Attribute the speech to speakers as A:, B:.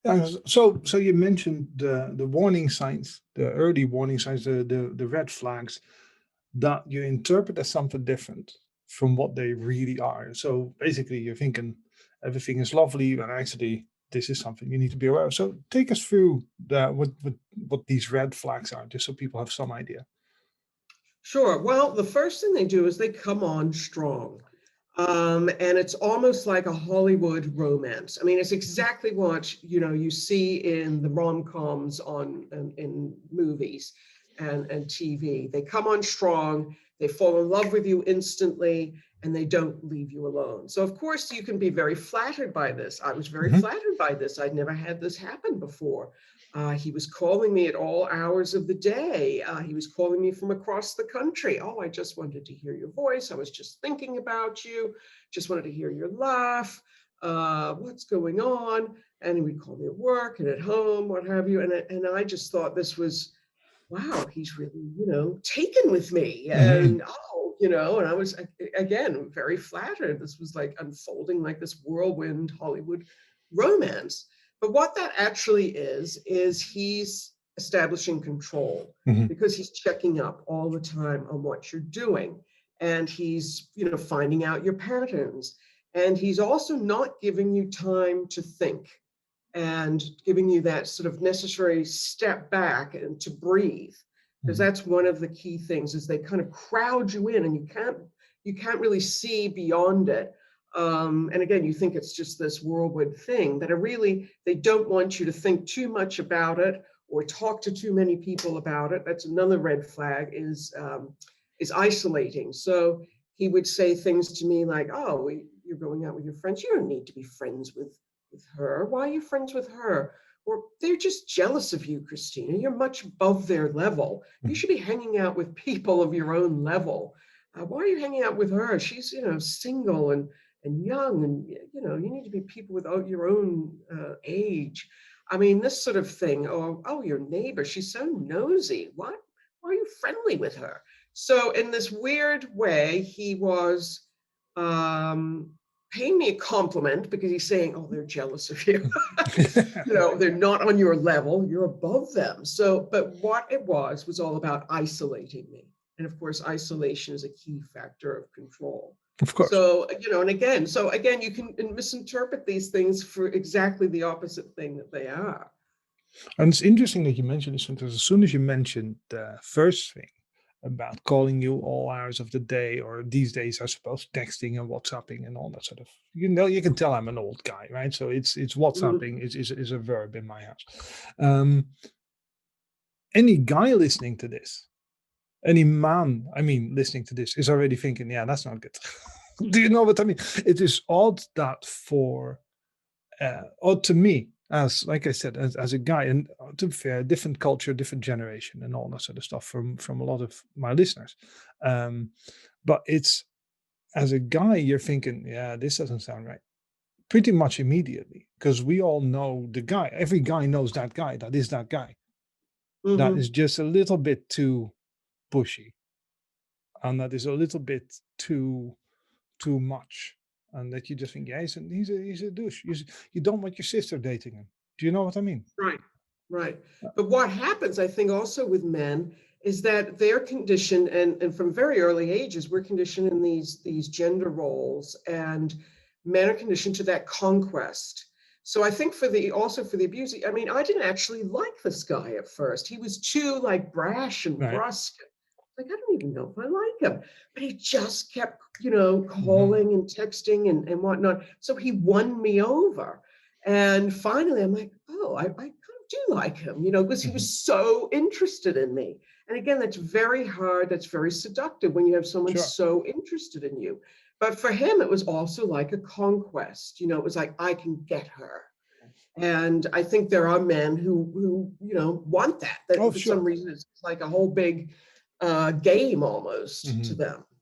A: So you mentioned the warning signs, the early warning signs, the red flags that you interpret as something different from what they really are. So basically, you're thinking everything is lovely, but actually, this is something you need to be aware of. So take us through what these red flags are, just so people have some idea.
B: Sure. Well, the first thing they do is they come on strong. And it's almost like a Hollywood romance. I mean, it's exactly what, you see in the rom-coms in movies and TV. They come on strong, they fall in love with you instantly, and they don't leave you alone. So of course you can be very flattered by this. I was very
A: Mhm.
B: flattered by this. I'd never had this happen before. He was calling me at all hours of the day. He was calling me from across the country. Oh, I just wanted to hear your voice. I was just thinking about you. Just wanted to hear your laugh. What's going on? And he would call me at work and at home, what have you. And I just thought this was, wow, he's really, taken with me.
A: Mhm.
B: And and I was, again, very flattered. This was like unfolding like this whirlwind Hollywood romance. But what that actually is he's establishing control
A: Mhm.
B: because he's checking up all the time on what you're doing. And he's, finding out your patterns. And he's also not giving you time to think and giving you that sort of necessary step back and to breathe, because
A: Mhm.
B: that's one of the key things is they kind of crowd you in and you can't really see beyond it. And again, you think it's just this whirlwind thing, but they don't want you to think too much about it or talk to too many people about it. That's another red flag is isolating. So he would say things to me like, "Oh, you're going out with your friends. You don't need to be friends with her. Why are you friends with her?" Or they're just jealous of you, Christina. You're much above their level. You
A: Mhm.
B: should be hanging out with people of your own level. Why are you hanging out with her? She's, single and young, and you need to be people with your own age. I mean, this sort of thing. Oh, your neighbor, she's so nosy. What? Why are you friendly with her? So in this weird way, he was um, paying me a compliment because he's saying, "Oh, they're jealous of you." They're not on your level, you're above them. So, but what it was all about isolating me. And of course, isolation is a key factor of control.
A: Of course.
B: So, and again, you can misinterpret these things for exactly the opposite thing that they are.
A: And it's interesting that you mentioned this because as soon as you mentioned the first thing about calling you all hours of the day, or these days, I suppose, texting and WhatsApping and all that sort of, you can tell I'm an old guy, right? So it's
B: Mhm.
A: WhatsApping is a verb in my house. Um, any guy listening to this, any man, I mean, listening to this is already thinking, yeah, that's not good. Do you know what I mean? It is odd that or to me, as like I said, as a guy, and to be fair, different culture, different generation, and all that sort of stuff from a lot of my listeners. Um, but it's as a guy, you're thinking, yeah, this doesn't sound right. Pretty much immediately, because we all know the guy. Every guy knows that guy. That is that guy. That is
B: Mhm.
A: just a little bit too pushy, and that is a little bit too much, and that you just think, yeah, he's a douche. You don't want your sister dating him. Do you know what I mean?
B: Right, right. But what happens, I think, also with men is that they're conditioned, and from very early ages, we're conditioned in these gender roles, and men are conditioned to that conquest. So I think for the abuse, I mean, I didn't actually like this guy at first. He was too like brash and
A: Right.
B: brusque. Like, I don't even know if I like him. But he just kept,
A: Mhm.
B: calling and texting and whatnot. So he won me over. And finally, I'm like, oh, I kind of do like him, because he was
A: Mhm.
B: so interested in me. And again, that's very hard. That's very seductive when you have someone
A: Sure.
B: so interested in you. But for him, it was also like a conquest. It was like, I can get her. And I think there are men who want that. That
A: Oh,
B: for some
A: sure.
B: reason it's like a whole big game almost to
A: Mhm.
B: them.